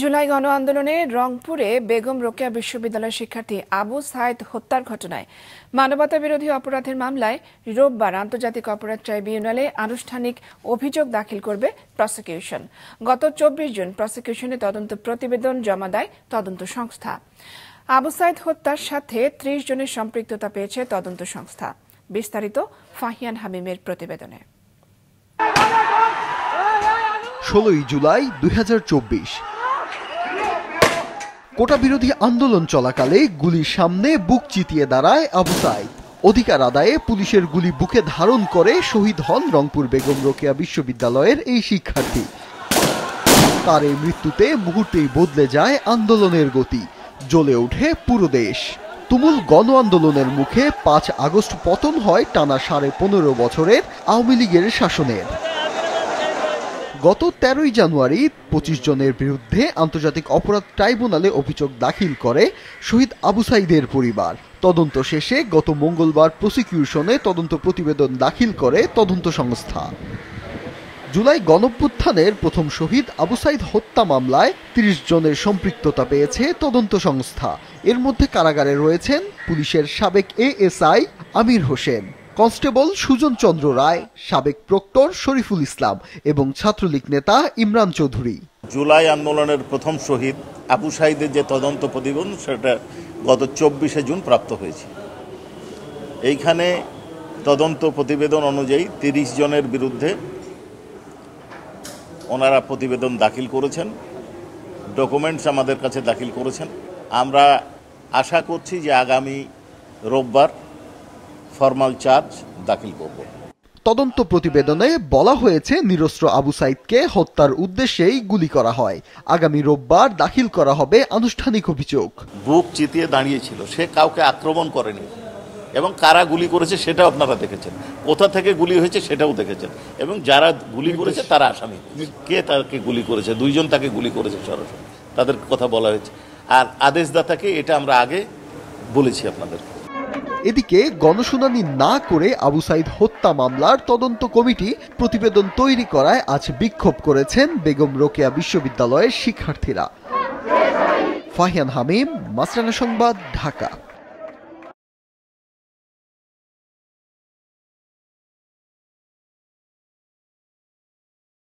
জুলাই গণ আন্দোলনে রংপুরে বেগম রোকেয়া বিশ্ববিদ্যালয়ের শিক্ষার্থী আবু সাইদ হত্যার ঘটনায় মানবতা বিরোধী অপরাধের মামলায় রোববার আন্তর্জাতিক অপরাধ ট্রাইব্যুনালে আনুষ্ঠানিক অভিযোগ দাখিল করবে প্রসিকিউশন। গত ২৪ জুন প্রসিকিউশনে তদন্ত প্রতিবেদন জমা দেয় তদন্ত সংস্থা। আবু সাইদ হত্যার সাথে ৩০ জনের সম্পৃক্ততা পেয়েছে তদন্ত সংস্থা। বিস্তারিত ফাহিয়ান হামিমের প্রতিবেদনে। ১৬ জুলাই ২০২৪ কোটা বিরোধী আন্দোলন চলাকালে গুলির সামনে বুক চিতিয়ে দাঁড়ায় আবু সাইদ। অধিকার আদায়ে পুলিশের গুলি বুকে ধারণ করে শহীদ হন রংপুর বেগম রোকেয়া বিশ্ববিদ্যালয়ের এই শিক্ষার্থী। তার এই মৃত্যুতে মুহূর্তেই বদলে যায় আন্দোলনের গতি, জ্বলে ওঠে পুরো দেশ। তুমুল গণ আন্দোলনের মুখে ৫ আগস্ট পতন হয় টানা ১৫.৫ বছরের আওয়ামী লীগের শাসনের। গত ১৩ জানুয়ারি ২৫ জনের বিরুদ্ধে আন্তর্জাতিক অপরাধ ট্রাইব্যুনালে অভিযোগ দাখিল করে শহীদ আবু সাইদের পরিবার। তদন্ত শেষে গত মঙ্গলবার প্রসিকিউশনে তদন্ত প্রতিবেদন দাখিল করে তদন্ত সংস্থা। জুলাই গণঅভ্যুত্থানের প্রথম শহীদ আবু সাইদ হত্যা মামলায় ৩০ জনের সম্পৃক্ততা পেয়েছে তদন্ত সংস্থা। এর মধ্যে কারাগারে রয়েছেন পুলিশের সাবেক এএসআই আমির হোসেন, কনস্টেবল সুজন চন্দ্র রায়, সাবেক প্রক্টর শরীফুল ইসলাম এবং ছাত্রলীগ নেতা ইমরান চৌধুরী। জুলাই আন্দোলনের প্রথম শহীদ আবু সাইদের যে তদন্ত প্রতিবেদন সেটা গত ২৪শে জুন প্রাপ্ত হয়েছে। এইখানে তদন্ত প্রতিবেদন অনুযায়ী ৩০ জনের বিরুদ্ধে ওনারা প্রতিবেদন দাখিল করেছেন, ডকুমেন্টস আমাদের কাছে দাখিল করেছেন। আমরা আশা করছি যে আগামী রোববার ফরমাল চার্জ দাখিল করব। তদন্ত প্রতিবেদনে বলা হয়েছে নিরস্ত্র আবু সাইদকে হত্যার উদ্দেশ্যেই গুলি করা হয়। আগামী রোববার দাখিল করা হবে আনুষ্ঠানিক অভিযোগ। বুক চিতিয়ে দাঁড়িয়েছিল, সে কাউকে আক্রমণ করেনি এবং কারা গুলি করেছে সেটাও আপনারা দেখেছেন, কোথা থেকে গুলি হয়েছে সেটাও দেখেছেন এবং যারা গুলি করেছে তারা আসামি। কে তাকে গুলি করেছে? ২ জন তাকে গুলি করেছে সরাসরি, তাদের কথা বলা হয়েছে। আর আদেশদাতাকে এটা আমরা আগে বলেছি আপনাদেরকে। এদিকে গণশুনানি না করে আবু সাইদ হত্যা মামলার তদন্ত কমিটি প্রতিবেদন তৈরি করায় আজ বিক্ষোভ করেছেন বেগম রোকেয়া বিশ্ববিদ্যালয়ের শিক্ষার্থীরা। ফাহিয়ান হামিম, মাছরাঙা সংবাদ, ঢাকা।